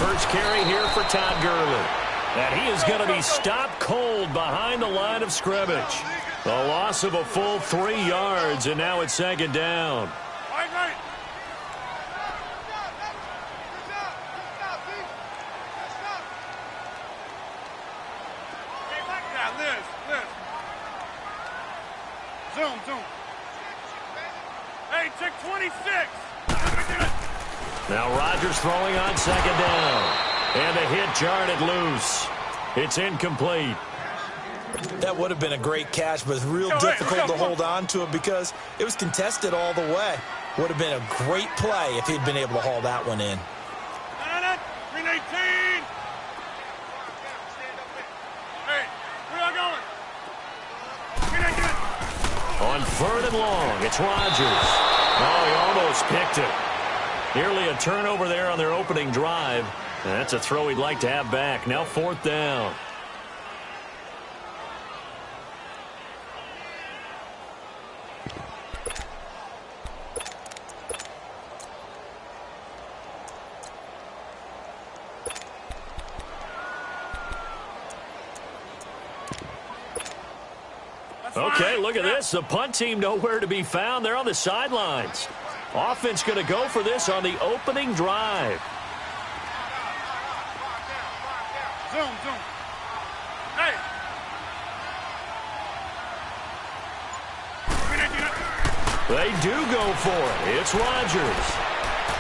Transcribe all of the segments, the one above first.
first carry here for Todd Gurley. And he is going to be stopped cold behind the line of scrimmage. A loss of a full 3 yards, and now it's second down. Zoom. Hey, check 26. Now Rodgers throwing on second down. And the hit jarred it loose. It's incomplete. That would have been a great catch, but it's real difficult to hold on to it because it was contested all the way. Would have been a great play if he'd been able to haul that one in. 318. Hey, where are you going? On third and long, it's Rodgers. Oh, he almost picked it. Nearly a turnover there on their opening drive. That's a throw he'd like to have back. Now fourth down. Okay, look at this. The punt team nowhere to be found. They're on the sidelines. Offense going to go for this on the opening drive. Zoom. Hey. They do go for it. It's Rodgers.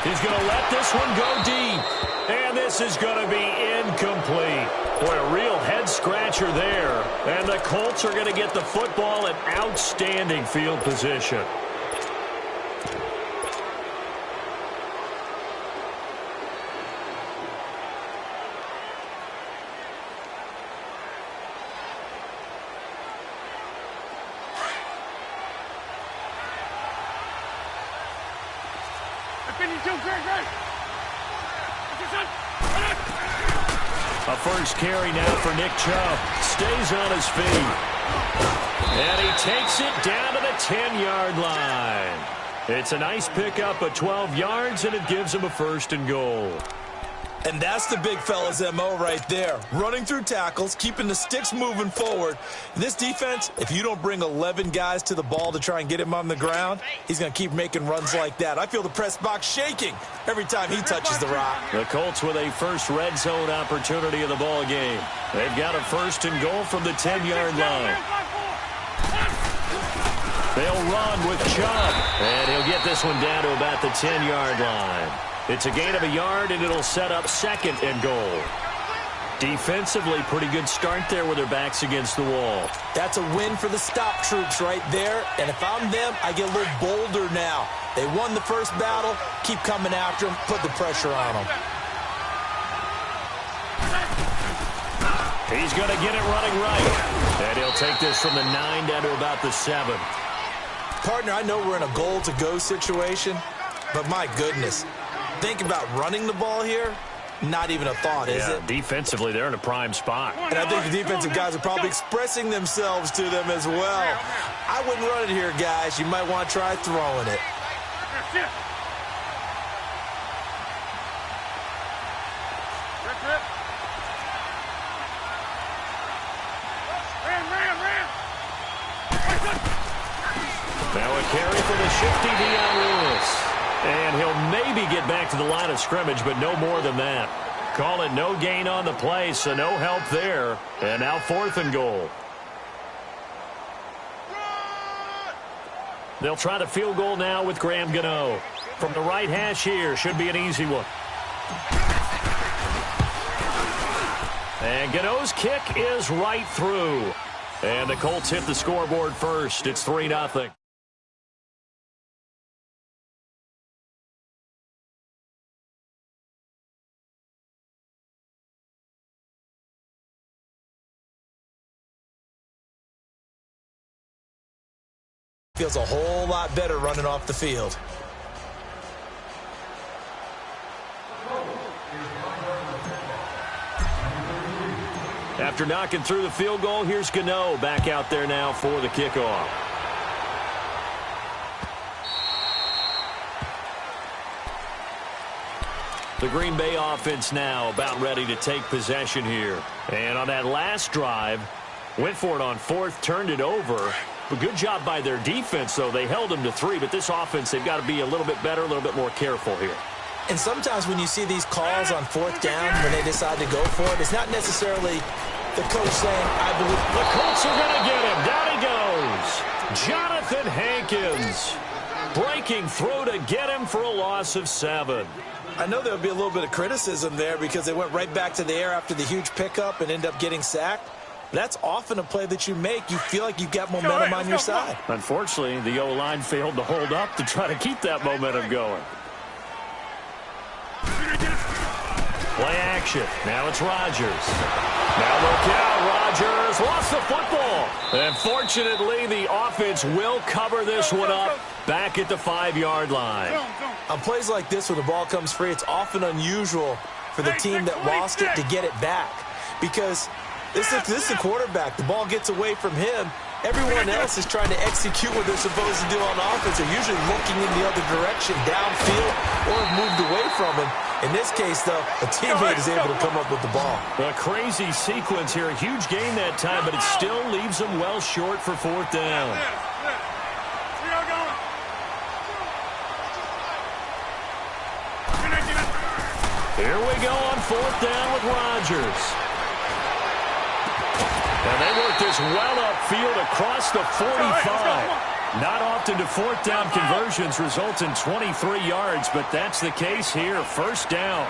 He's going to let this one go deep. And this is going to be incomplete. Boy, a real head-scratcher there. And the Colts are going to get the football in outstanding field position. A first carry now for Nick Chubb. Stays on his feet. And he takes it down to the 10-yard line. It's a nice pickup of 12 yards, and it gives him a first and goal. And that's the big fella's MO right there. Running through tackles, keeping the sticks moving forward. This defense, if you don't bring 11 guys to the ball to try and get him on the ground, he's going to keep making runs like that. I feel the press box shaking every time he touches the rock. The Colts with a first red zone opportunity of the ball game. They've got a first and goal from the 10-yard line. They'll run with Chubb, and he'll get this one down to about the 10-yard line. It's a gain of a yard, and it'll set up second and goal. Defensively, pretty good start there with their backs against the wall. That's a win for the stop troops right there, and if I'm them, I get a little bolder now. They won the first battle. Keep coming after them. Put the pressure on them. He's going to get it running right, and he'll take this from the 9 down to about the 7. Partner, I know we're in a goal-to-go situation, but my goodness. Think about running the ball here. Not even a thought, is it? Defensively, they're in a prime spot. And I think the defensive guys are probably expressing themselves to them as well. I wouldn't run it here, guys. You might want to try throwing it. Now a carry for the shifty Dion Lewis. And he'll maybe get back to the line of scrimmage, but no more than that. Call it no gain on the play, so no help there. And now fourth and goal. They'll try the field goal now with Graham Gano. From the right hash here, should be an easy one. And Gano's kick is right through. And the Colts hit the scoreboard first. It's 3-0. Feels a whole lot better running off the field. After knocking through the field goal, here's Gano back out there now for the kickoff. The Green Bay offense now about ready to take possession here. And on that last drive, went for it on fourth, turned it over. But good job by their defense, though. They held them to 3, but this offense, they've got to be a little bit better, a little bit more careful here. And sometimes when you see these calls on fourth down, when they decide to go for it, it's not necessarily the coach saying, I believe. The Colts are going to get him. Down he goes. Jonathan Hankins breaking through to get him for a loss of 7. I know there'll be a little bit of criticism there because they went right back to the air after the huge pickup and end up getting sacked. That's often a play that you make. You feel like you've got momentum on your side. Unfortunately, the O-line failed to hold up to try to keep that momentum going. Play action. Now it's Rodgers. Now look out. Rodgers lost the football. And fortunately, the offense will cover this one up back at the 5-yard line. On plays like this, when the ball comes free, it's often unusual for the team that lost it to get it back. Because this is the quarterback. The ball gets away from him. Everyone else is trying to execute what they're supposed to do on offense. They're usually looking in the other direction, downfield, or have moved away from him. In this case, though, a teammate is able to come up with the ball. A crazy sequence here. A huge gain that time, but it still leaves them well short for fourth down. Here we go on fourth down with Rodgers. And they work this well upfield across the 45. Not often do fourth down conversions result in 23 yards, but that's the case here. First down.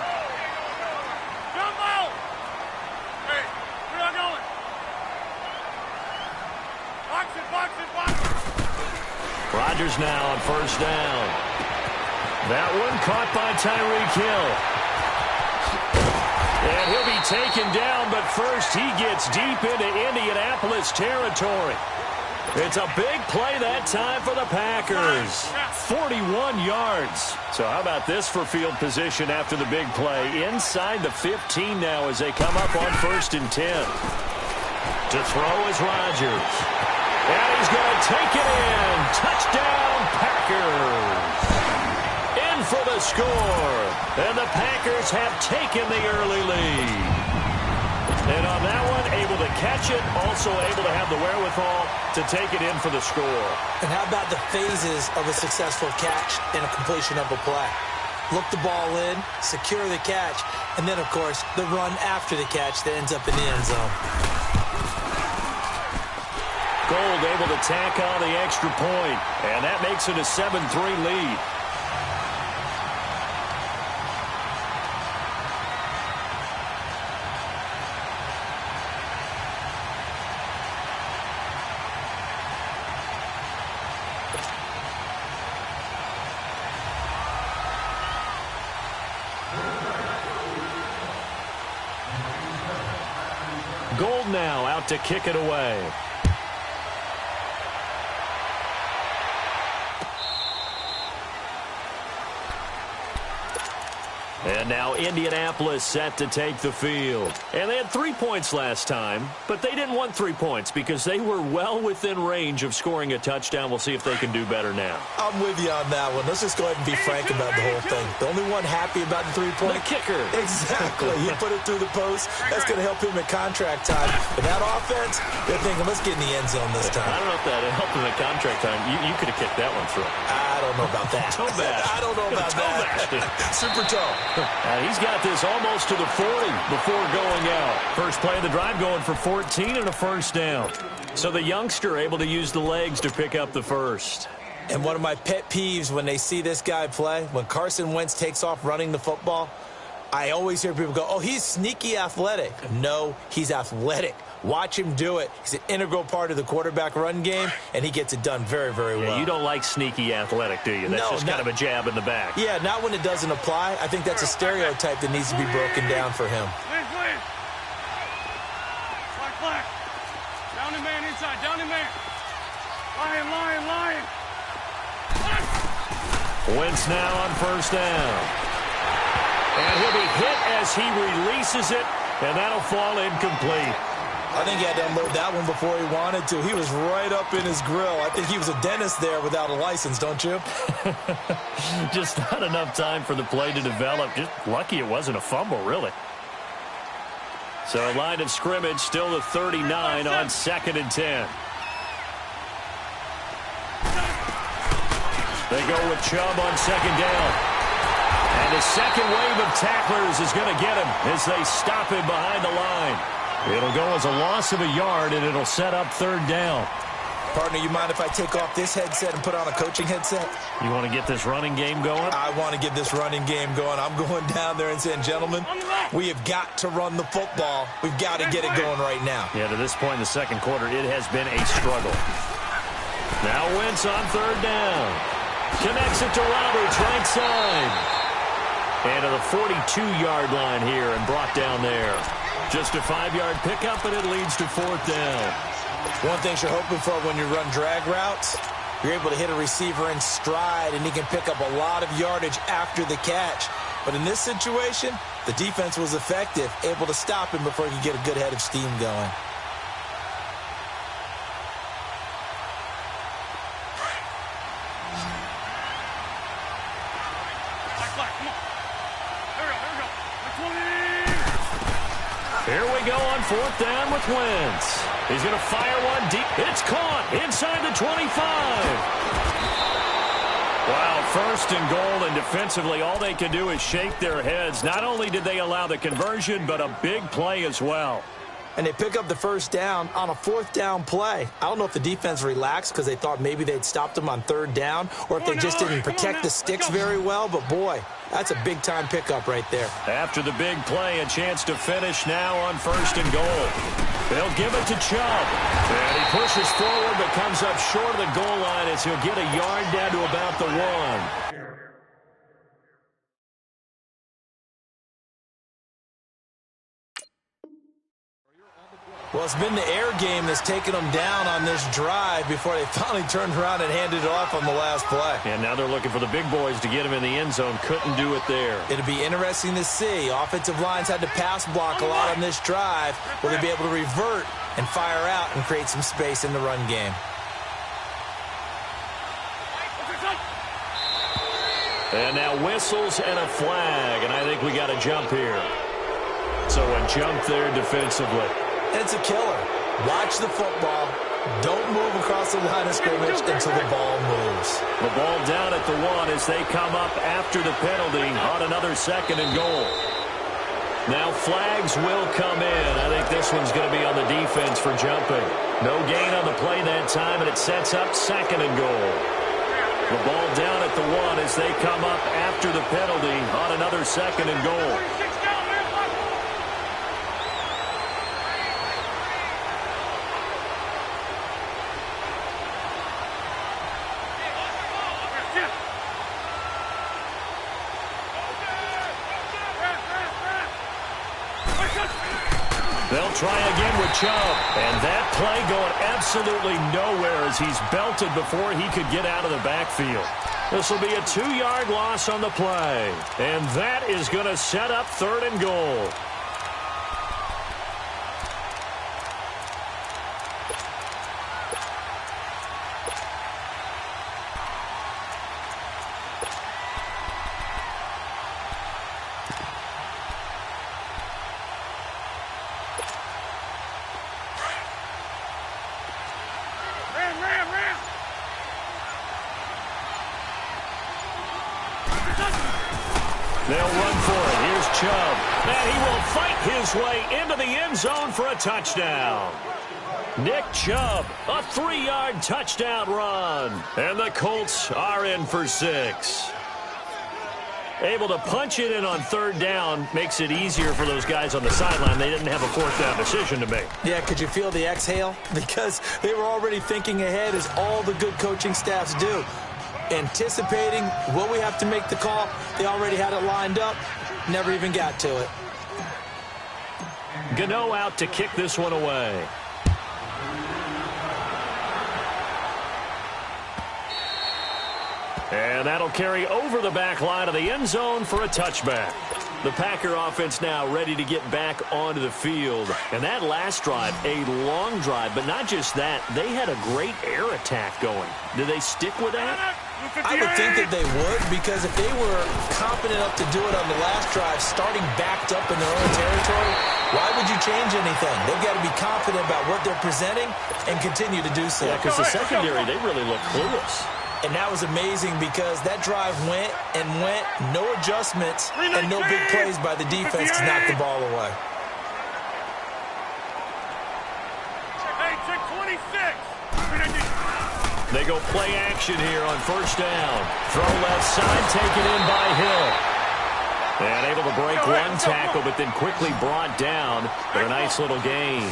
Hey, where are you going? Box it. Rodgers now on first down. That one caught by Tyreek Hill. And he'll be taken down, but first he gets deep into Indianapolis territory. It's a big play that time for the Packers. 41 yards. So how about this for field position after the big play? Inside the 15 now as they come up on 1st and 10. To throw is Rodgers. And he's going to take it in. Touchdown, Packers. In for the score. And the Packers have taken the early lead. And on that one, able to catch it, also able to have the wherewithal to take it in for the score. And how about the phases of a successful catch and a completion of a play? Look the ball in, secure the catch, and then, of course, the run after the catch that ends up in the end zone. Gold able to tack on the extra point, and that makes it a 7-3 lead. Gold now out to kick it away. And now Indianapolis set to take the field. And they had 3 points last time, but they didn't want 3 points because they were well within range of scoring a touchdown. We'll see if they can do better now. I'm with you on that one. Let's just go ahead and be frank about the whole thing. The only one happy about the 3-point. The kicker. Exactly. He put it through the post. That's going to help him at contract time. But that offense, they're thinking, let's get in the end zone this time. I don't know if that helped him at contract time. You could have kicked that one through. I don't know about that. Toe bash. I don't know about that. Super toe. He's got this almost to the 40 before going out. First play of the drive going for 14 and a first down. So the youngster able to use the legs to pick up the first. And one of my pet peeves when they see this guy play, when Carson Wentz takes off running the football, I always hear people go, oh, he's sneaky athletic. No, he's athletic. Watch him do it. He's an integral part of the quarterback run game, and he gets it done very, very well. You don't like sneaky athletic, do you? That's just kind of a jab in the back. Yeah, not when it doesn't apply. I think that's a stereotype that needs to be broken down for him. Flag. Down the man inside. Down the man. Lion. Wentz now on first down. And he'll be hit as he releases it, and that'll fall incomplete. I think he had to unload that one before he wanted to. He was right up in his grill. I think he was a dentist there without a license, don't you? Just not enough time for the play to develop. Just lucky it wasn't a fumble, really. So a line of scrimmage, still the 39 on 2nd and 10. They go with Chubb on 2nd down. And the second wave of tacklers is going to get him as they stop him behind the line. It'll go as a loss of a yard, and it'll set up 3rd down. Partner, you mind if I take off this headset and put on a coaching headset? You want to get this running game going? I want to get this running game going. I'm going down there and saying, gentlemen, we have got to run the football. We've got to get it going right now. Yeah, to this point in the second quarter, it has been a struggle. Now Wentz on 3rd down. Connects it to Roberts, right side. And to the 42-yard line here and brought down there. Just a 5-yard pickup, and it leads to 4th down. One thing you're hoping for when you run drag routes, you're able to hit a receiver in stride, and he can pick up a lot of yardage after the catch. But in this situation, the defense was effective, able to stop him before he could get a good head of steam going. Here we go on 4th down with Wentz. He's going to fire one deep. It's caught inside the 25. Wow, 1st and goal, and defensively all they can do is shake their heads. Not only did they allow the conversion, but a big play as well. And they pick up the 1st down on a 4th down play. I don't know if the defense relaxed because they thought maybe they'd stopped them on 3rd down or if they just didn't protect the sticks very well. But, boy, that's a big-time pickup right there. After the big play, a chance to finish now on 1st and goal. They'll give it to Chubb. And he pushes forward but comes up short of the goal line as he'll get a yard down to about the 1. Well, it's been the air game that's taken them down on this drive before they finally turned around and handed it off on the last play. And now they're looking for the big boys to get him in the end zone. Couldn't do it there. It'll be interesting to see. Offensive lines had to pass block a lot on this drive. Will they be able to revert and fire out and create some space in the run game? And now whistles and a flag, and I think we got a jump here. So a jump there defensively. It's a killer. Watch the football. Don't move across the line of scrimmage until the ball moves. The ball down at the 1 as they come up after the penalty on another 2nd and goal. Now flags will come in. I think this one's going to be on the defense for jumping. No gain on the play that time, and it sets up 2nd and goal. The ball down at the 1 as they come up after the penalty on another 2nd and goal. They'll try again with Chubb. And that play going absolutely nowhere as he's belted before he could get out of the backfield. This will be a 2-yard loss on the play. And that is going to set up 3rd and goal. They'll run for it. Here's Chubb. And he will fight his way into the end zone for a touchdown. Nick Chubb, a 3-yard touchdown run. And the Colts are in for 6. Able to punch it in on 3rd down makes it easier for those guys on the sideline. They didn't have a 4th down decision to make. Yeah, could you feel the exhale? Because they were already thinking ahead, as all the good coaching staffs do. Anticipating what we have to make the call. They already had it lined up. Never even got to it. Gano out to kick this one away. And that'll carry over the back line of the end zone for a touchback. The Packer offense now ready to get back onto the field. And that last drive, a long drive, but not just that. They had a great air attack going. Do they stick with that? I would think that they would, because if they were confident enough to do it on the last drive, starting backed up in their own territory, why would you change anything? They've got to be confident about what they're presenting and continue to do so. Yeah, because the secondary, they really look clueless. And that was amazing because that drive went and went, no adjustments, and no big plays by the defense to knock the ball away. Hey, check 26. They go play action here on first down. Throw left side, taken in by Hill. And able to break one tackle, but then quickly brought down for a nice little gain.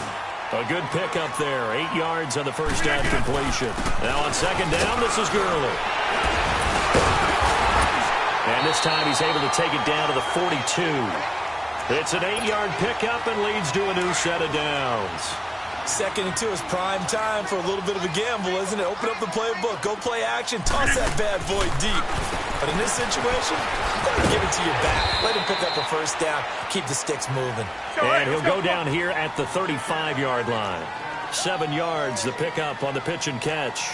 A good pickup there. 8 yards on the first down completion. Now on second down, this is Gurley. And this time he's able to take it down to the 42. It's an 8-yard pickup and leads to a new set of downs. 2nd and 2 is prime time for a little bit of a gamble, isn't it? Open up the playbook, go play action, toss that bad boy deep. But in this situation, give it to your back. Let him pick up a first down, keep the sticks moving. And he'll go down here at the 35-yard line. 7 yards, the pickup on the pitch and catch.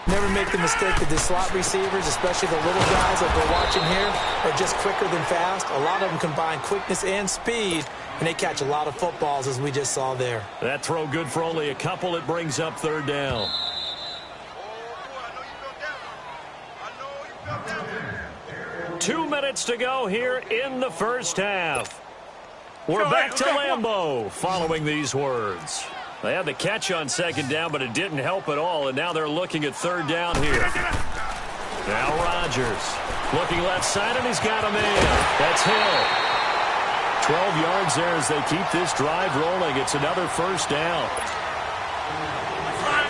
Never make the mistake that the slot receivers, especially the little guys that we're watching here, are just quicker than fast. A lot of them combine quickness and speed, and they catch a lot of footballs, as we just saw there. That throw good for only a couple. It brings up third down. Two minutes to go here in the first half. We're back to Lambeau following these words. They had the catch on second down, but it didn't help at all, and now they're looking at third down here. Now Rodgers looking left side, and he's got a man. That's Hill. 12 yards there as they keep this drive rolling. It's another first down.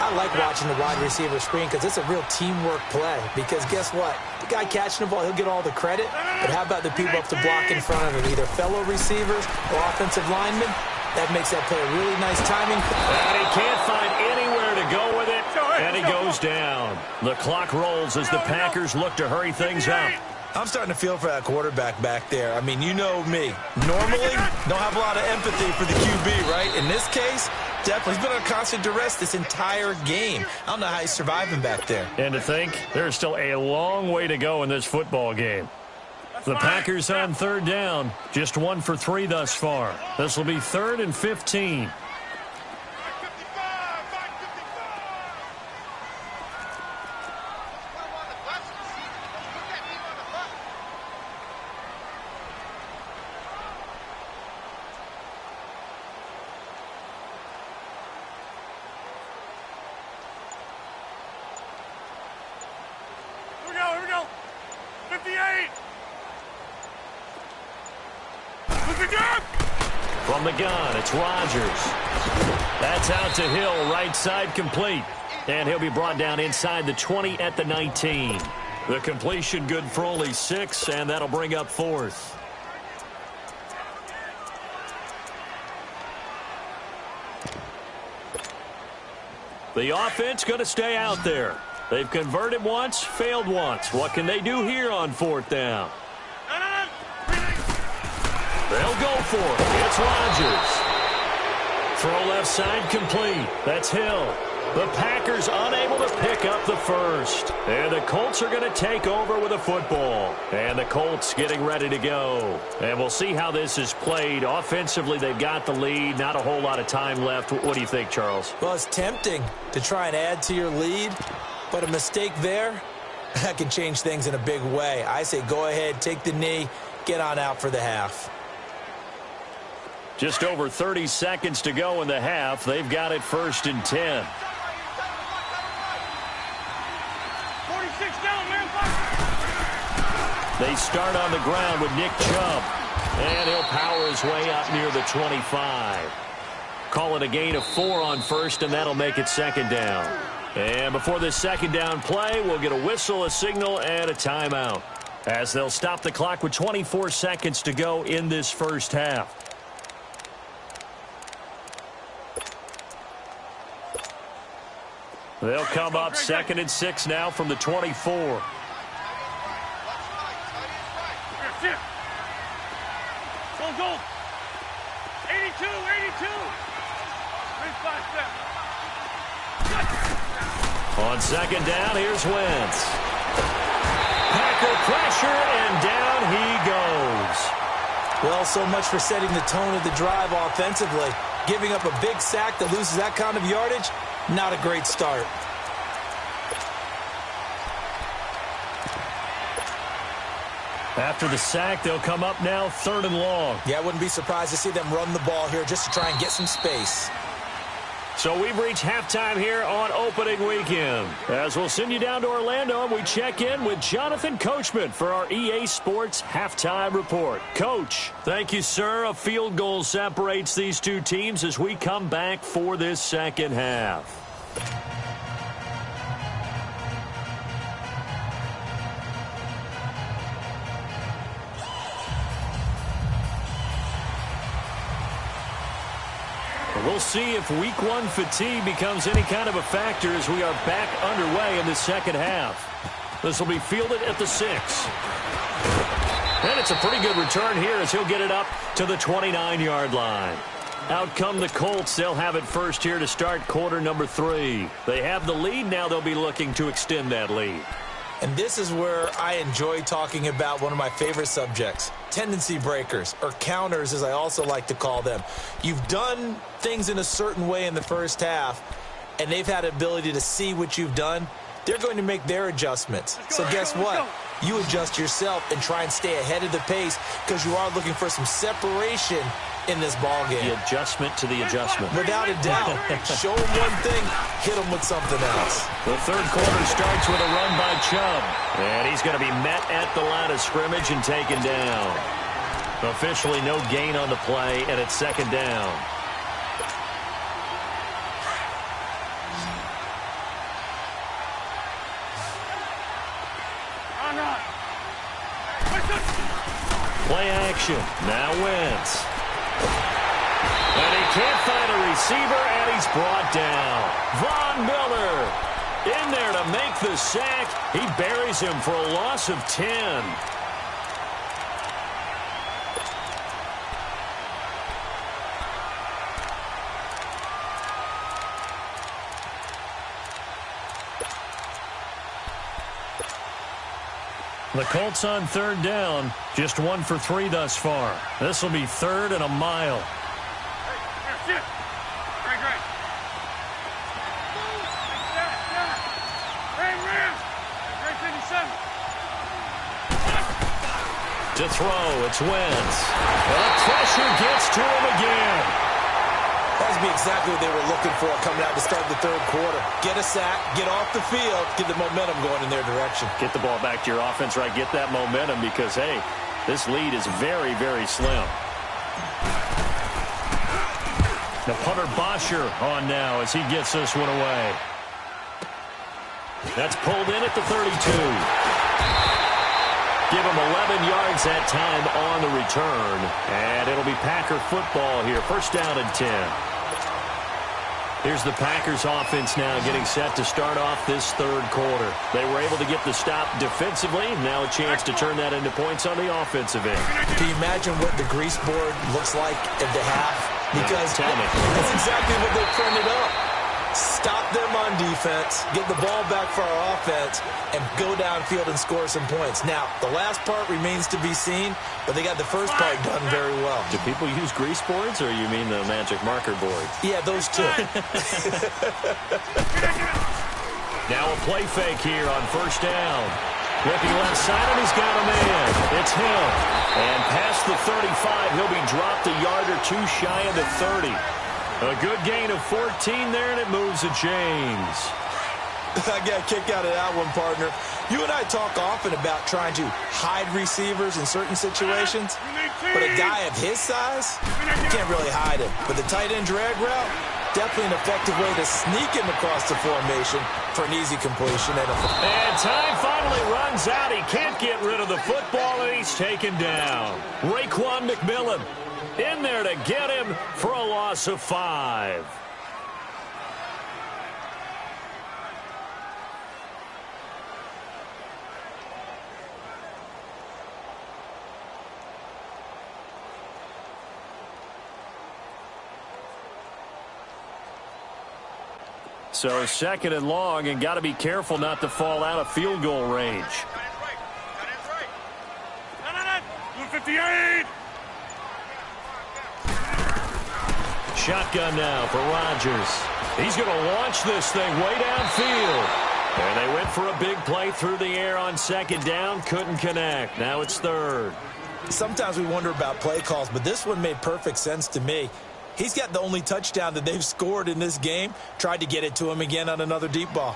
I like watching the wide receiver screen because it's a real teamwork play. Because guess what? The guy catching the ball, he'll get all the credit. But how about the people up to block in front of him? Either fellow receivers or offensive linemen. That makes that play a really nice timing. And he can't find anywhere to go with it. And he goes down. The clock rolls as the Packers look to hurry things up. I'm starting to feel for that quarterback back there. I mean, you know me. Normally, don't have a lot of empathy for the QB, right? In this case, definitely. He's been on constant duress this entire game. I don't know how he's surviving back there. And to think, there's still a long way to go in this football game. The Packers on third down. Just 1 for 3 thus far. This will be 3rd and 15. Here we go. 58. From the gun, it's Rodgers. That's out to Hill, right side complete. And he'll be brought down inside the 20 at the 19. The completion good for only 6, and that'll bring up 4th. The offense going to stay out there. They've converted once, failed once. What can they do here on 4th down? They'll go for it. It's Rodgers. Throw left side complete. That's Hill. The Packers unable to pick up the first. And the Colts are going to take over with a football. And the Colts getting ready to go. And we'll see how this is played. Offensively, they've got the lead. Not a whole lot of time left. What do you think, Charles? Well, it's tempting to try and add to your lead. But a mistake there, that can change things in a big way. I say go ahead, take the knee, get on out for the half. Just over 30 seconds to go in the half. They've got it 1st and 10. 46 down, man. They start on the ground with Nick Chubb. And he'll power his way up near the 25. Call it a gain of 4 on 1st, and that'll make it 2nd down. And before this 2nd down play, we'll get a whistle, a signal, and a timeout. As they'll stop the clock with 24 seconds to go in this first half. They'll come up 2nd and 6 now from the 24. go. 82, 82. 35 steps. On second down, here's Wentz. Packer pressure, and down he goes. Well, so much for setting the tone of the drive offensively. Giving up a big sack that loses that kind of yardage, not a great start. After the sack, they'll come up now 3rd and long. Yeah, I wouldn't be surprised to see them run the ball here just to try and get some space. So we've reached halftime here on opening weekend. As we'll send you down to Orlando, and we check in with Jonathan Coachman for our EA Sports Halftime Report. Coach. Thank you, sir. A field goal separates these two teams as we come back for this second half. We'll see if week 1 fatigue becomes any kind of a factor as we are back underway in the second half. This will be fielded at the 6. And it's a pretty good return here as he'll get it up to the 29-yard line. Out come the Colts. They'll have it first here to start quarter number 3. They have the lead. Now they'll be looking to extend that lead. And this is where I enjoy talking about one of my favorite subjects, tendency breakers, or counters as I also like to call them. You've done things in a certain way in the first half, and they've had ability to see what you've done. They're going to make their adjustments. So guess what? You adjust yourself and try and stay ahead of the pace because you are looking for some separation in this ball game. The adjustment to the adjustment. Without a doubt. Show them one thing, hit them with something else. The third quarter starts with a run by Chubb. And he's going to be met at the line of scrimmage and taken down. Officially no gain on the play, and it's second down. Play action. Now Wentz. And he can't find a receiver, and he's brought down. Von Miller in there to make the sack. He buries him for a loss of 10. The Colts on third down, just 1 for 3 thus far. This will be 3rd and a mile. Hey, great. Hey, Ram. Great 57. To throw, it's Wentz. The pressure gets to him again. That would be exactly what they were looking for coming out to start the third quarter. Get a sack, get off the field, get the momentum going in their direction. Get the ball back to your offense, right? Get that momentum because, hey, this lead is very, very slim. The punter Bosher on now as he gets this one away. That's pulled in at the 32. Give him 11 yards that time on the return. And it'll be Packer football here. First down and 10. Here's the Packers offense now getting set to start off this third quarter. They were able to get the stop defensively. Now a chance to turn that into points on the offensive end. Can you imagine what the grease board looks like at the half? Because tell me. That's exactly what they printed up. Stop them on defense, get the ball back for our offense, and go downfield and score some points. Now, the last part remains to be seen, but they got the first part done very well. Do people use grease boards, or you mean the magic marker board? Yeah, those two. Now a play fake here on first down. Looking left side, and he's got a man. It's him. And past the 35, he'll be dropped a yard or two shy of the 30. A good gain of 14 there, and it moves the chains. I got a kick out of that one, partner. You and I talk often about trying to hide receivers in certain situations, but a guy of his size, you can't really hide him. But the tight end drag route, definitely an effective way to sneak him across the formation for an easy completion. And time finally runs out. He can't get rid of the football, and he's taken down. Raekwon McMillan in there to get him for a loss of 5. So 2nd and long, and got to be careful not to fall out of field goal range. 58. Shotgun now for Rodgers. He's going to launch this thing way downfield. And they went for a big play through the air on 2nd down. Couldn't connect. Now it's 3rd. Sometimes we wonder about play calls, but this one made perfect sense to me. He's got the only touchdown that they've scored in this game. Tried to get it to him again on another deep ball.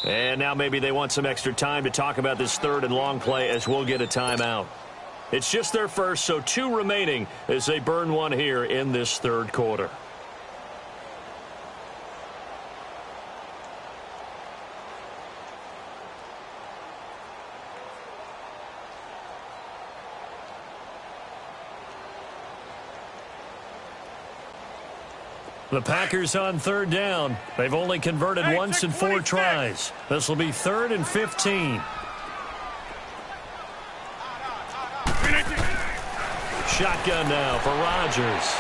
And now maybe they want some extra time to talk about this 3rd and long play as we'll get a timeout. It's just their first, so 2 remaining as they burn one here in this 3rd quarter. The Packers on 3rd down. They've only converted once in 4 tries. This will be 3rd and 15. Shotgun now for Rodgers.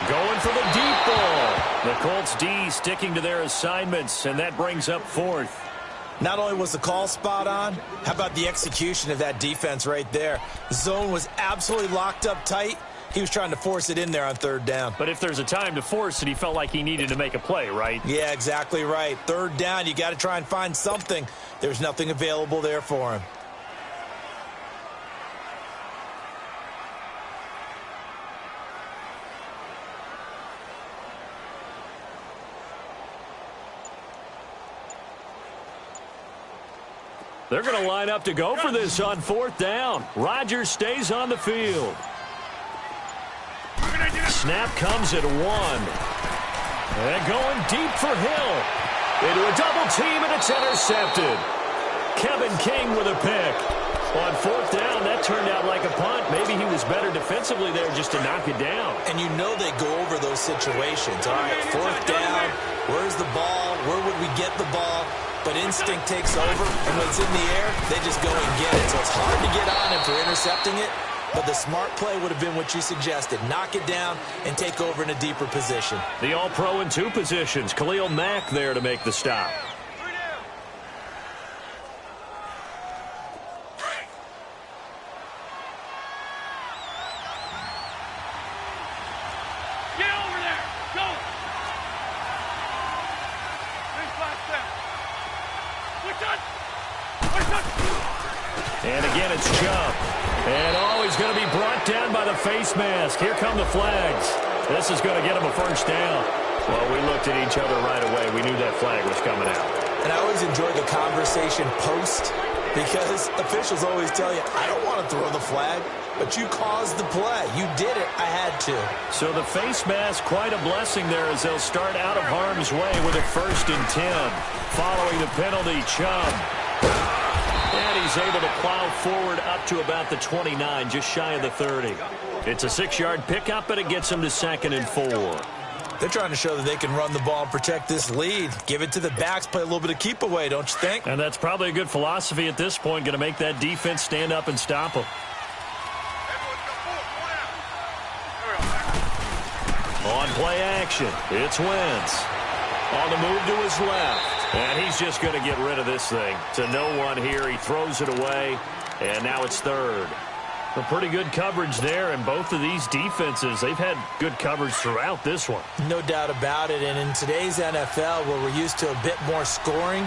Going for the deep ball. The Colts D sticking to their assignments, and that brings up 4th. Not only was the call spot on, how about the execution of that defense right there? The zone was absolutely locked up tight. He was trying to force it in there on 3rd down. But if there's a time to force it, he felt like he needed to make a play, right? Yeah, exactly right. 3rd down, you got to try and find something. There's nothing available there for him. They're going to line up to go for this on 4th down. Rodgers stays on the field. Snap comes at 1. And going deep for Hill. Into a double team, and it's intercepted. Kevin King with a pick. On 4th down, that turned out like a punt. Maybe he was better defensively there just to knock it down. And you know they go over those situations. All right, 4th down, where's the ball? Where would we get the ball? But instinct takes over, and when it's in the air, they just go and get it. So it's hard to get on him for intercepting it, but the smart play would have been what you suggested. Knock it down and take over in a deeper position. The All-Pro in 2 positions. Khalil Mack there to make the stop. Get over there. Go. Nice last step. And again, it's Chubb. And he's going to be brought down by the face mask. Here come the flags. This is going to get him a 1st down. Well, we looked at each other right away. We knew that flag was coming out. And I always enjoy the conversation post, because officials always tell you, I don't want to throw the flag, but you caused the play. You did it. I had to. So the face mask, quite a blessing there as they'll start out of harm's way with a 1st and 10. Following the penalty, Chubb. And he's able to plow forward up to about the 29, just shy of the 30. It's a 6-yard pickup, and it gets him to 2nd and 4. They're trying to show that they can run the ball and protect this lead. Give it to the backs, play a little bit of keep away, don't you think? And that's probably a good philosophy at this point, going to make that defense stand up and stop them. On play action, it's Wentz. On the move to his left. And he's just going to get rid of this thing. To no one here. He throws it away. And now it's 3rd. A pretty good coverage there. And both of these defenses, they've had good coverage throughout this one. No doubt about it. And in today's NFL, where we're used to a bit more scoring,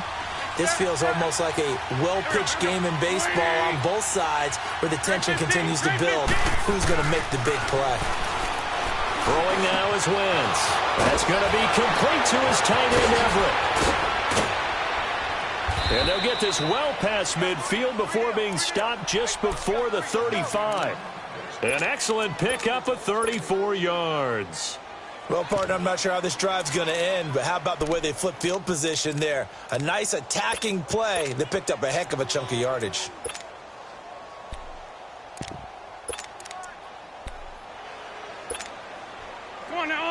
this feels almost like a well-pitched game in baseball on both sides, where the tension continues to build. Who's going to make the big play? Throwing now is Wentz. That's going to be complete to his tight end, Everett. And they'll get this well past midfield before being stopped just before the 35. An excellent pickup of 34 yards. Well, partner, I'm not sure how this drive's going to end, but how about the way they flip field position there? A nice attacking play that picked up a heck of a chunk of yardage.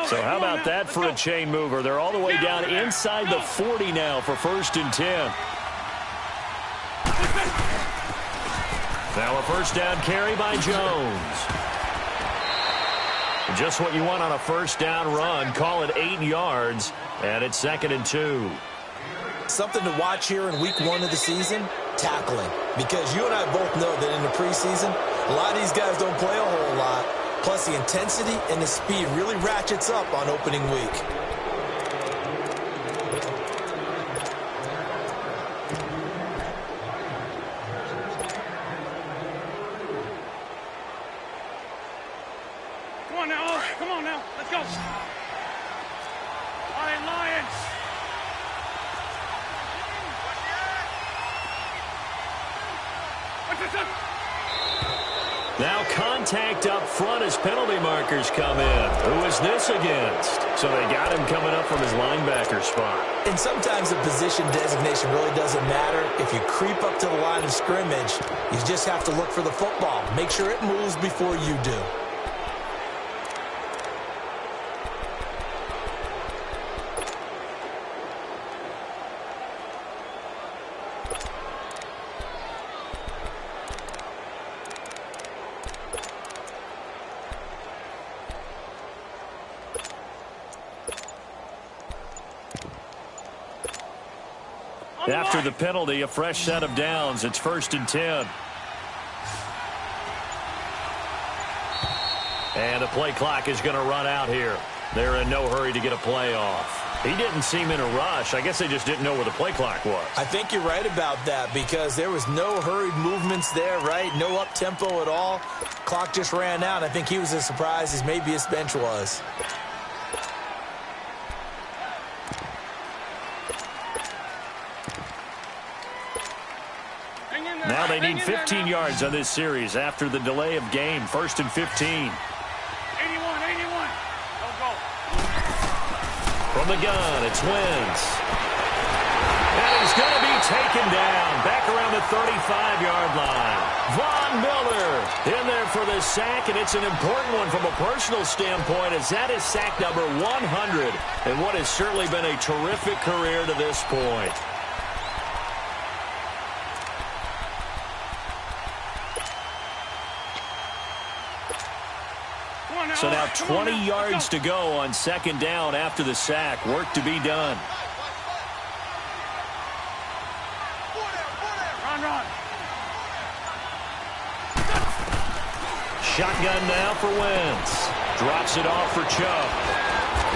So how about that for a chain mover? They're all the way down inside the 40 now for 1st and 10. Now a 1st down carry by Jones. Just what you want on a first down run. Call it 8 yards, and it's 2nd and 2. Something to watch here in week 1 of the season, tackling. Because you and I both know that in the preseason, a lot of these guys don't play a whole lot. Plus, the intensity and the speed really ratchets up on opening week. Come on now. Come on now. Let's go. All right, Lions. What's this up? Now contact up front as penalty markers come in. Who is this against? So they got him coming up from his linebacker spot. And sometimes the position designation really doesn't matter. If you creep up to the line of scrimmage, you just have to look for the football. Make sure it moves before you do. After the penalty, a fresh set of downs. It's 1st and 10. And the play clock is going to run out here. They're in no hurry to get a play off. He didn't seem in a rush. I guess they just didn't know where the play clock was. I think you're right about that because there was no hurried movements there, right? No up-tempo at all. Clock just ran out. I think he was as surprised as maybe his bench was. Now they need 15 yards on this series after the delay of game. 1st and 15. 81. Don't go. From the gun, it's Wentz. And he's going to be taken down back around the 35-yard line. Von Miller in there for the sack, and it's an important one from a personal standpoint as that is sack number 100 and what has certainly been a terrific career to this point. So now 20 yards to go on 2nd down after the sack. Work to be done. Run. Shotgun now for Wentz. Drops it off for Chubb.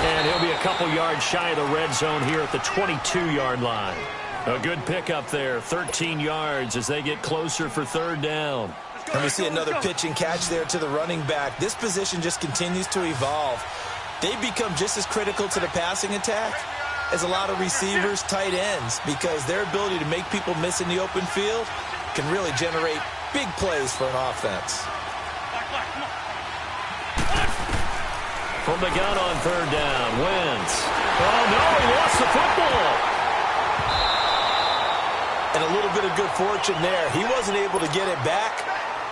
And he'll be a couple yards shy of the red zone here at the 22-yard line. A good pickup there. 13 yards as they get closer for 3rd down. And we see another pitch and catch there to the running back. This position just continues to evolve. They become just as critical to the passing attack as a lot of receivers, tight ends, because their ability to make people miss in the open field can really generate big plays for an offense. From the gun on 3rd down, Wentz. Oh, no, he lost the football. And a little bit of good fortune there. He wasn't able to get it back,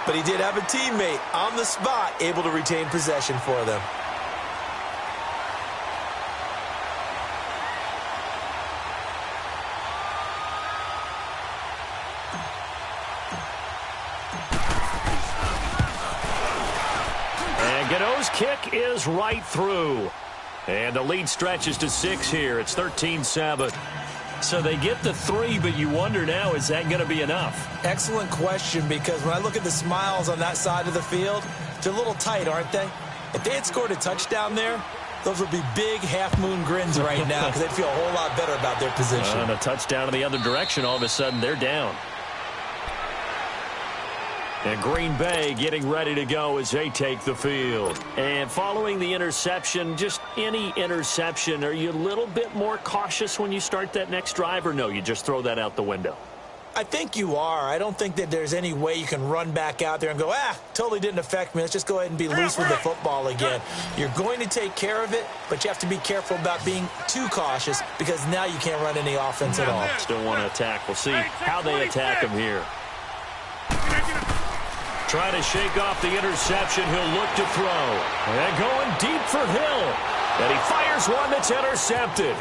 but he did have a teammate on the spot able to retain possession for them. And Gano's kick is right through. And the lead stretches to 6 here. It's 13-7. So they get the 3, but you wonder now, is that going to be enough? Excellent question, because when I look at the smiles on that side of the field, they're a little tight, aren't they? If they had scored a touchdown there, those would be big half-moon grins right now because they'd feel a whole lot better about their position. And a touchdown in the other direction, all of a sudden they're down. And Green Bay getting ready to go as they take the field. And following the interception, just any interception, are you a little bit more cautious when you start that next drive, or no, you just throw that out the window? I think you are. I don't think that there's any way you can run back out there and go, totally didn't affect me. Let's just go ahead and be loose with the football again. You're going to take care of it, but you have to be careful about being too cautious because now you can't run any offense at all. Still want to attack. We'll see how they attack him here. Trying to shake off the interception. He'll look to throw. And going deep for Hill. And he fires one that's intercepted.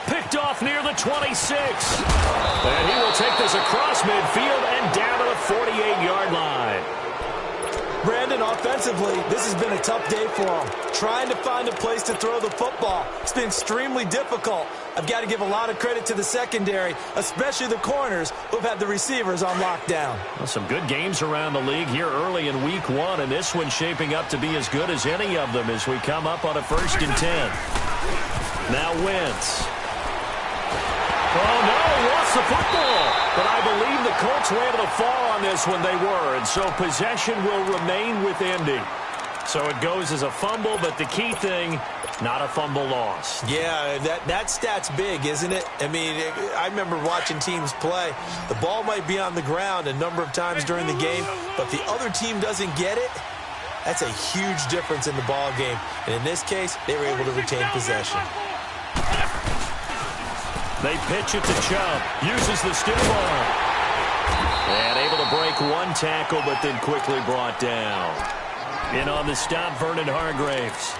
Picked off near the 26. And he will take this across midfield and down to the 48-yard line. Brandon, Offensively, this has been a tough day for them. Trying to find a place to throw the football. It's been extremely difficult. I've got to give a lot of credit to the secondary, especially the corners who've had the receivers on lockdown. Well, some good games around the league here early in week 1, and this one's shaping up to be as good as any of them as we come up on a 1st and 10. Now Wentz. Oh, no, lost the football. But I believe the Colts were able to fall on this one. They were, and so possession will remain with Indy. So it goes as a fumble, but the key thing, not a fumble loss. Yeah, that stat's big, isn't it? I mean, I remember watching teams play. The ball might be on the ground a number of times during the game, but the other team doesn't get it. That's a huge difference in the ball game. And in this case, they were able to retain possession. They pitch it to Chubb. Uses the stiff arm. And able to break one tackle, but then quickly brought down. In on the stop, Vernon Hargreaves.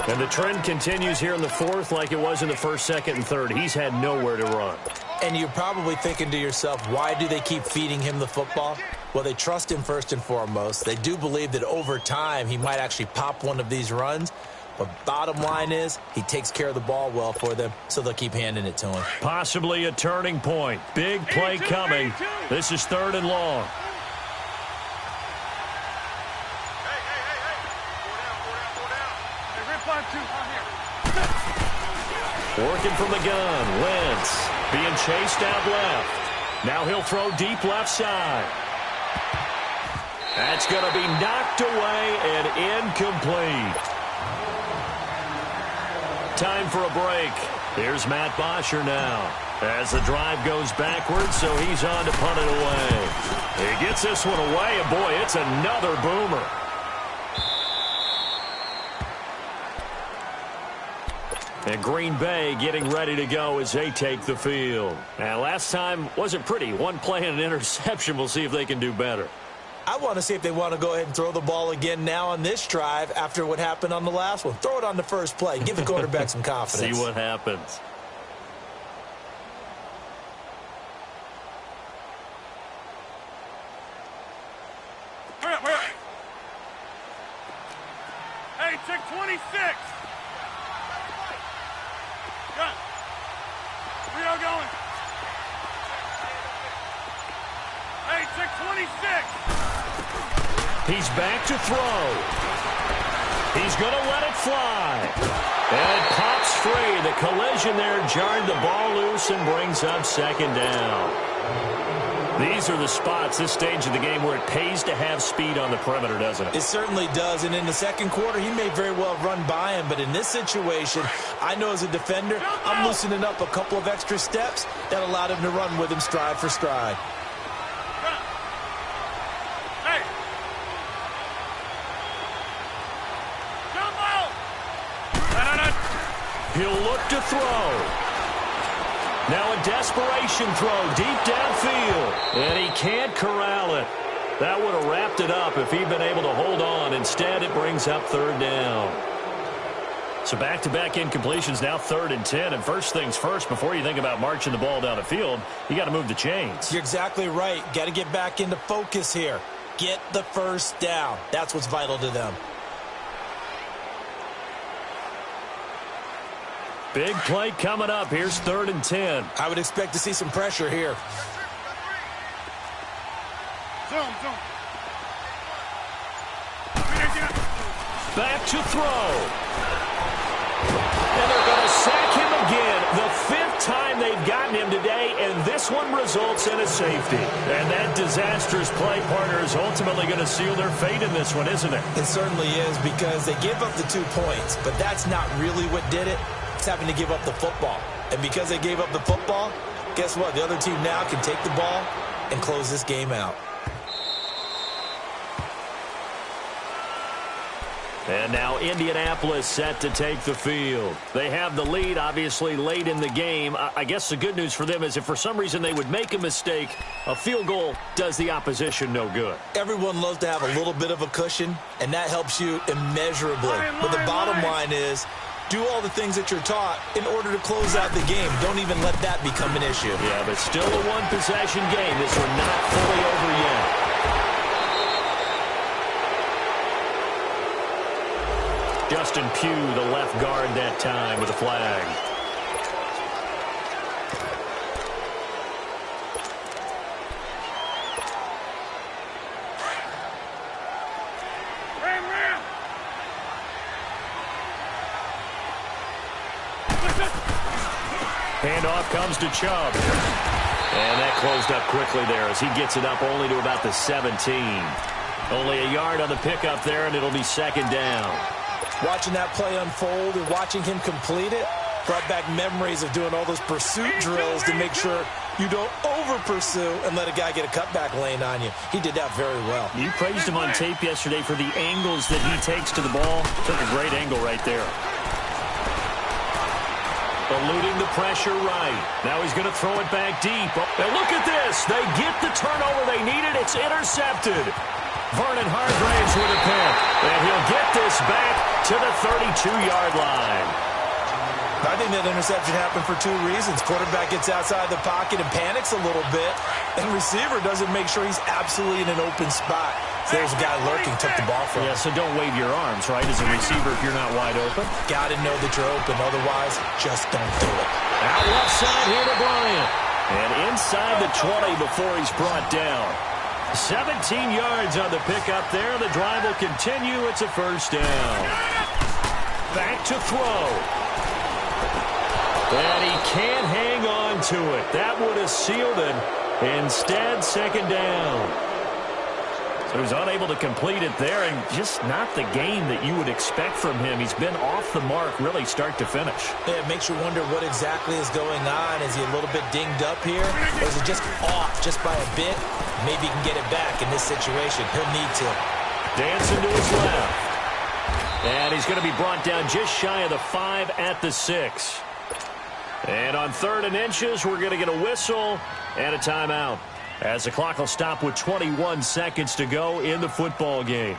And the trend continues here in the 4th like it was in the 1st, 2nd, and 3rd. He's had nowhere to run. And you're probably thinking to yourself, why do they keep feeding him the football? Well, they trust him first and foremost. They do believe that over time he might actually pop one of these runs. But bottom line is, he takes care of the ball well for them, so they'll keep handing it to him. Possibly a turning point. Big play coming. This is 3rd and long. Working from the gun. Wentz being chased out left. Now he'll throw deep left side. That's going to be knocked away and incomplete. Time for a break. Here's Matt Bosher now. As the drive goes backwards, so he's on to punt it away. He gets this one away, and boy, it's another boomer. And Green Bay getting ready to go as they take the field. Now, last time wasn't pretty. One play and an interception. We'll see if they can do better. I want to see if they want to go ahead and throw the ball again now on this drive after what happened on the last one. Throw it on the first play. Give the quarterback some confidence. See what happens. Hurry up, hurry up. Hey, check 26. Gun. Where y'all going? Hey, check 26. He's back to throw. He's going to let it fly. And it pops free. The collision there jarred the ball loose and brings up 2nd down. These are the spots, this stage of the game, where it pays to have speed on the perimeter, doesn't it? It certainly does. And in the 2nd quarter, he may very well run by him. But in this situation, I know as a defender, I'm loosening up a couple of extra steps that allowed him to run with him stride for stride. He'll look to throw. Now a desperation throw deep downfield. And he can't corral it. That would have wrapped it up if he'd been able to hold on. Instead, it brings up 3rd down. So back-to-back incompletions, now 3rd and 10. And first things first, before you think about marching the ball down the field, you got to move the chains. You're exactly right. Got to get back into focus here. Get the first down. That's what's vital to them. Big play coming up. Here's 3rd and 10. I would expect to see some pressure here. Zoom. Back to throw. And they're going to sack him again. The 5th time they've gotten him today, and this one results in a safety. And that disastrous play partner is ultimately going to seal their fate in this one, isn't it? It certainly is, because they gave up the 2 points, but that's not really what did it. It's having to give up the football. And because they gave up the football, guess what? The other team now can take the ball and close this game out. And now Indianapolis set to take the field. They have the lead, obviously, late in the game. I guess the good news for them is if for some reason they would make a mistake, a field goal does the opposition no good. Everyone loves to have a little bit of a cushion, and that helps you immeasurably. But the bottom line is, do all the things that you're taught in order to close out the game. Don't even let that become an issue. Yeah, but still a one-possession game. This one not fully over yet. Justin Pugh, the left guard that time with a flag. Handoff comes to Chubb. And that closed up quickly there as he gets it up only to about the 17. Only a yard on the pickup there, and it'll be second down. Watching that play unfold and watching him complete it brought back memories of doing all those pursuit drills to make sure you don't over-pursue and let a guy get a cutback lane on you. He did that very well. You praised him on tape yesterday for the angles that he takes to the ball. Took a great angle right there. Eluding the pressure right. Now he's going to throw it back deep. And look at this. They get the turnover they needed. It's intercepted. Vernon Hargraves with a pick. And he'll get this back to the 32-yard line. I think that interception happened for two reasons. Quarterback gets outside the pocket and panics a little bit, and receiver doesn't make sure he's absolutely in an open spot. So there's a guy lurking, took the ball from him. Yeah, so don't wave your arms, right, as a receiver if you're not wide open. Got to know that you're open. Otherwise, just don't do it. Out left side here to Bryant. And inside the 20 before he's brought down. 17 yards on the pickup there. The drive will continue. It's a first down. Back to throw. And he can't hang on to it. That would have sealed it. Instead, second down. So he's unable to complete it there, and just not the game that you would expect from him. He's been off the mark really start to finish. Yeah, it makes you wonder what exactly is going on. Is he a little bit dinged up here? Or is it just off just by a bit? Maybe he can get it back in this situation. He'll need to. Dancing to his left. And he's going to be brought down just shy of the 5 at the 6. And on 3rd and inches, we're going to get a whistle and a timeout, as the clock will stop with 21 seconds to go in the football game.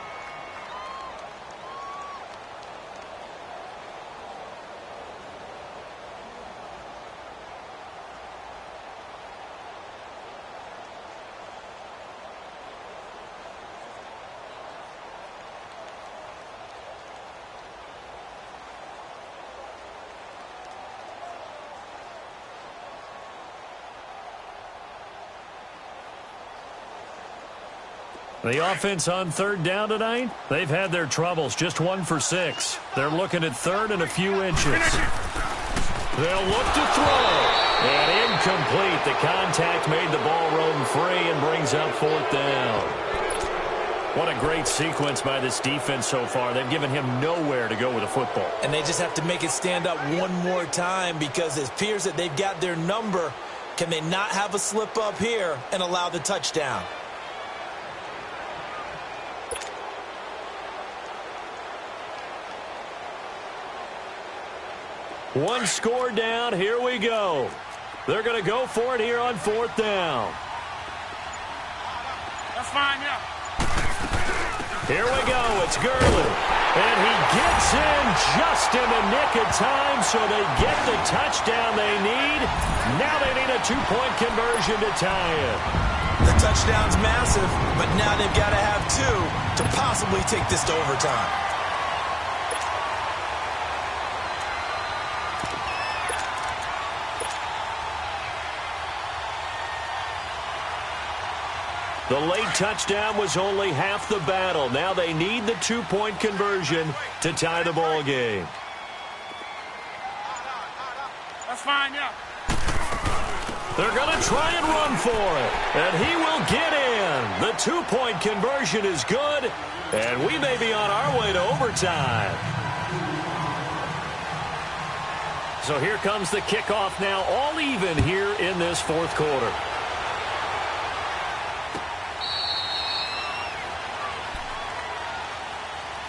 The offense on 3rd down tonight, they've had their troubles, just 1 for 6. They're looking at 3rd and a few inches. They'll look to throw. And incomplete. The contact made the ball roam free and brings up 4th down. What a great sequence by this defense so far. They've given him nowhere to go with the football. And they just have to make it stand up one more time, because it appears that they've got their number. Can they not have a slip up here and allow the touchdown? One score down. Here we go. They're going to go for it here on 4th down. That's fine, yeah. Here we go. It's Gurley. And he gets in just in the nick of time, so they get the touchdown they need. Now they need a 2-point conversion to tie it. The touchdown's massive, but now they've got to have 2 to possibly take this to overtime. The late touchdown was only half the battle. Now they need the 2-point conversion to tie the ball game. That's fine, yeah. They're going to try and run for it. And he will get in. The 2-point conversion is good. And we may be on our way to overtime. So here comes the kickoff now, all even here in this 4th quarter.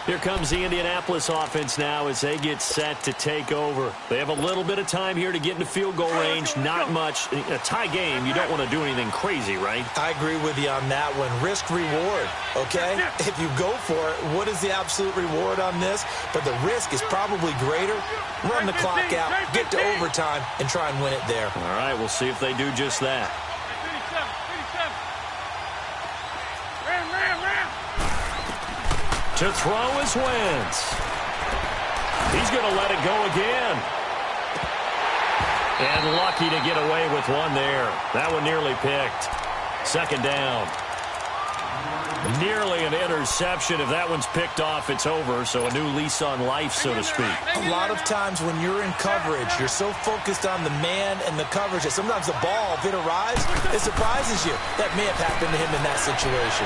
Here comes the Indianapolis offense now as they get set to take over. They have a little bit of time here to get into field goal range. Not much. A tie game, you don't want to do anything crazy, right? I agree with you on that one. Risk-reward, okay? If you go for it, what is the absolute reward on this? But the risk is probably greater. Run the clock out, get to overtime, and try and win it there. All right, we'll see if they do just that. To throw is Wentz. He's going to let it go again. And lucky to get away with one there. That one nearly picked. Second down. Nearly an interception. If that one's picked off, it's over. So a new lease on life, so to speak. A lot of times when you're in coverage, you're so focused on the man and the coverage that sometimes the ball, if it arrives, it surprises you. That may have happened to him in that situation.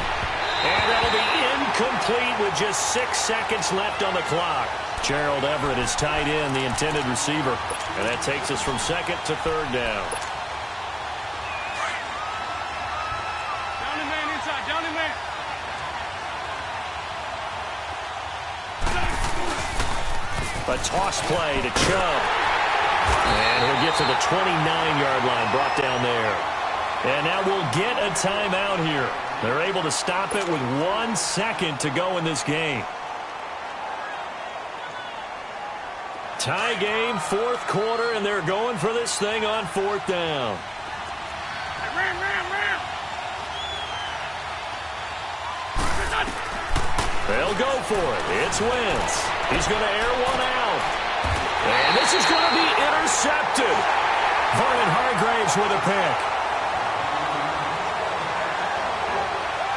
And that'll be incomplete with just 6 seconds left on the clock. Gerald Everett is tied in, the intended receiver. And that takes us from second to third down. Down the man inside. Down the man. A toss play to Chubb. And he'll get to the 29-yard line, brought down there. And now we'll get a timeout here. They're able to stop it with 1 second to go in this game. Tie game, fourth quarter, and they're going for this thing on fourth down. Ram. They'll go for it. It's Wentz. He's going to air one out. And this is going to be intercepted. Vernon Hargraves with a pick.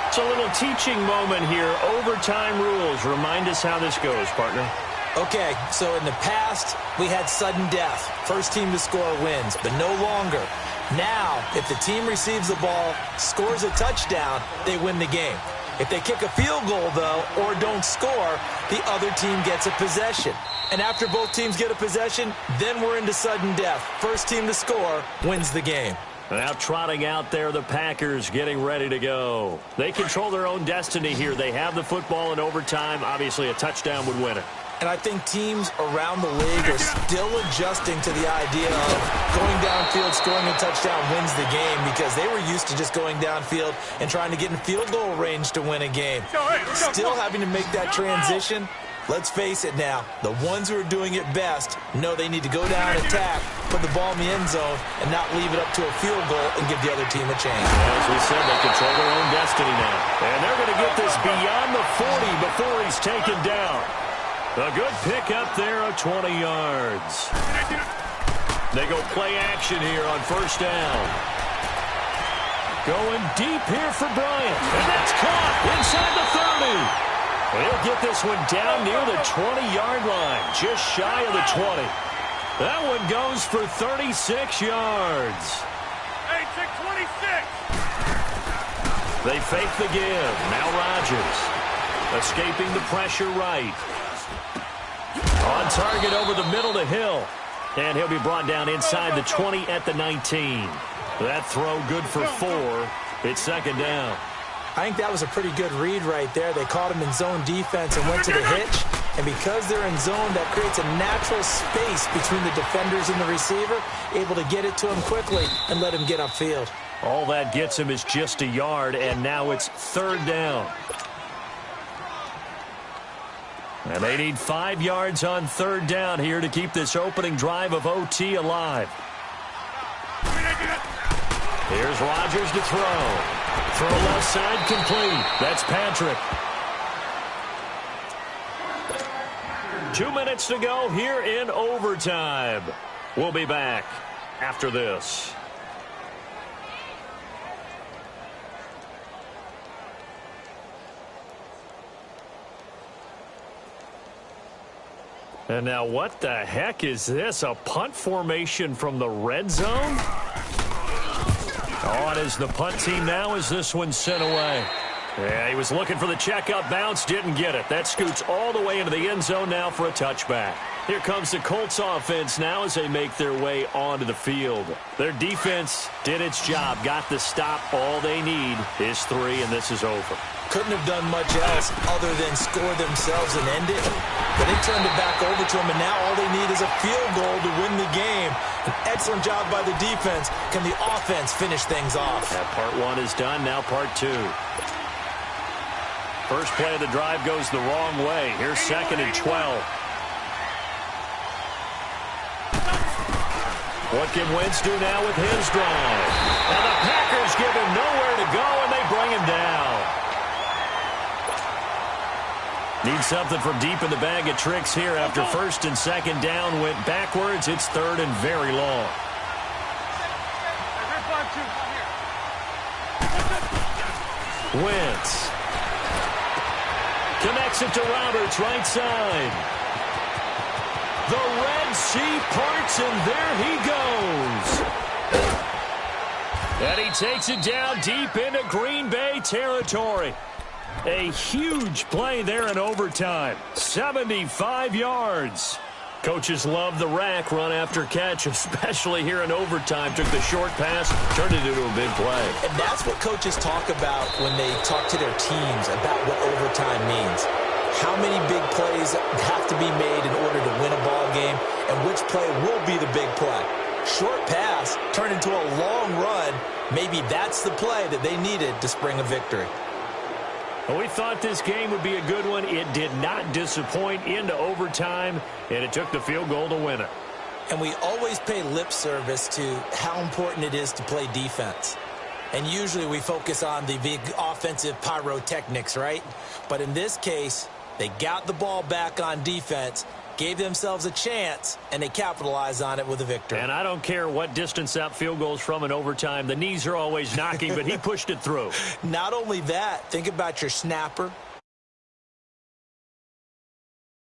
It's a little teaching moment here. Overtime rules. Remind us how this goes, partner. Okay, so in the past, we had sudden death. First team to score wins, but no longer. Now, if the team receives the ball, scores a touchdown, they win the game. If they kick a field goal, though, or don't score, the other team gets a possession. And after both teams get a possession, then we're into sudden death. First team to score wins the game. Now trotting out there, the Packers getting ready to go. They control their own destiny here. They have the football in overtime. Obviously, a touchdown would win it. And I think teams around the league are still adjusting to the idea of going downfield, scoring a touchdown wins the game, because they were used to just going downfield and trying to get in field goal range to win a game. Still having to make that transition. Let's face it now, the ones who are doing it best know they need to go down and attack, put the ball in the end zone, and not leave it up to a field goal and give the other team a chance. As we said, they control their own destiny now. And they're going to get this beyond the 40 before he's taken down. A good pick up there of 20 yards. They go play action here on first down. Going deep here for Bryant. And that's caught inside the 30. He'll get this one down near the 20-yard line, just shy of the 20. That one goes for 36 yards. Hey, take 26. They fake the give. Now Rodgers escaping the pressure right. On target over the middle to Hill. And he'll be brought down inside the 20 at the 19. That throw good for 4. It's second down. I think that was a pretty good read right there. They caught him in zone defense and went to the hitch. And because they're in zone, that creates a natural space between the defenders and the receiver, able to get it to him quickly and let him get upfield. All that gets him is just a yard, and now it's third down. And they need 5 yards on third down here to keep this opening drive of OT alive. Here's Rodgers to throw. Throw left side complete. That's Patrick. 2 minutes to go here in overtime. We'll be back after this. And now what the heck is this? A punt formation from the red zone? On is the punt team now as this one's sent away. Yeah, he was looking for the checkup bounce, didn't get it. That scoots all the way into the end zone now for a touchback. Here comes the Colts offense now as they make their way onto the field. Their defense did its job, got the stop. All they need is 3, and this is over. Couldn't have done much else other than score themselves and end it. But they turned it back over to them, and now all they need is a field goal to win the game. An excellent job by the defense. Can the offense finish things off? That part 1 is done, now part 2. First play of the drive goes the wrong way. Here's second and 12. What can Wentz do now with his drive? And the Packers give him nowhere to go, and they bring him down. Need something from deep in the bag of tricks here after first and second down went backwards. It's third and very long. Wentz connects it to Roberts, right side. The Red Sea parts, and there he goes. And he takes it down deep into Green Bay territory. A huge play there in overtime. 75 yards. Coaches love the rack run after catch, especially here in overtime. Took the short pass, turned it into a big play. And that's what coaches talk about when they talk to their teams about what overtime means. How many big plays have to be made in order to win a ball game, and which play will be the big play. Short pass turned into a long run. Maybe that's the play that they needed to spring a victory. Well, we thought this game would be a good one. It did not disappoint into overtime, and it took the field goal to win it. And we always pay lip service to how important it is to play defense. And usually we focus on the big offensive pyrotechnics, right? But in this case, they got the ball back on defense, gave themselves a chance, and they capitalized on it with a victory. And I don't care what distance that field goes from in overtime. The knees are always knocking, but he pushed it through. Not only that, think about your snapper,